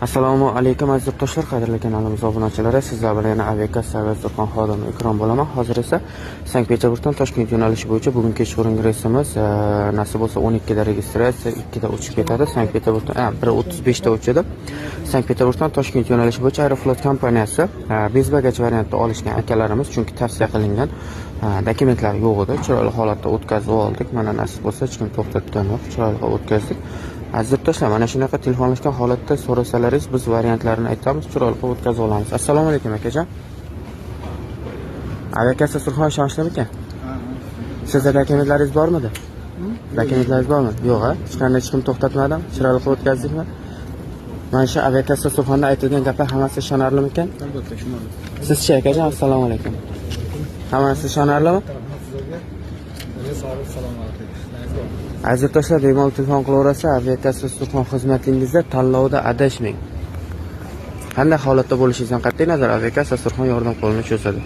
Assalomu alaykum aziz do'stlar, qadrli kanalimiz obunachilari. Sizlar bilan yana Aviakassa Aviazorxon xodimi Ikrom bo'laman. Hozir esa Sankt-Peterburgdan Toshkent yo'nalishi bo'yicha bugungi kechqurun reysimiz nasib bo'lsa 12 da registratsiya, 2 da uchib ketadi. Sankt-Peterburgdan 1:35 da uchadi. Sankt-Peterburgdan Toshkent yo'nalishi bo'yicha Aeroflot kompaniyasi bez bagaj variantida olishgan akalarimiz, chunki tavsiya qilingan dokumentlar yo'q edi. Chiroyli holatda o'tkazib oldik. Mana nasib bo'lsa hech kim to'xtatgan yo'q. Chiroyli o'tkazdik. Aziz do'stlar, mana shunaqa telefonlashgan holatda so'rasalaringiz biz variantlarini aytamiz, chiroyli qilib o'tkazib olamiz. Assalomu alaykum akajon. Aviakassa Surxon ishonchli ekan. Sizda dokumentlaringiz bormidi? Dokumentlaringiz bormi? Yo'q, hech qanday hech kim to'xtatmadim. Chiroyli qilib o'tkazdikmi? Mana shu Aviakassa Surxonda aytilgan gaplar hammasi ishonarlimi ekan? Albatta ishonarli. Sizcha akajon, assalomu alaykum. Hammasi ishonarlimi? Aziz do'stlar, bemalol telefon qilaverasa, Aviakassa Surxon xizmatingizda tanlovda adashmang. Qanday holatda bo'lishingizdan qat'iy nazar Aviakassa Surxon yordam qo'lini cho'zadi.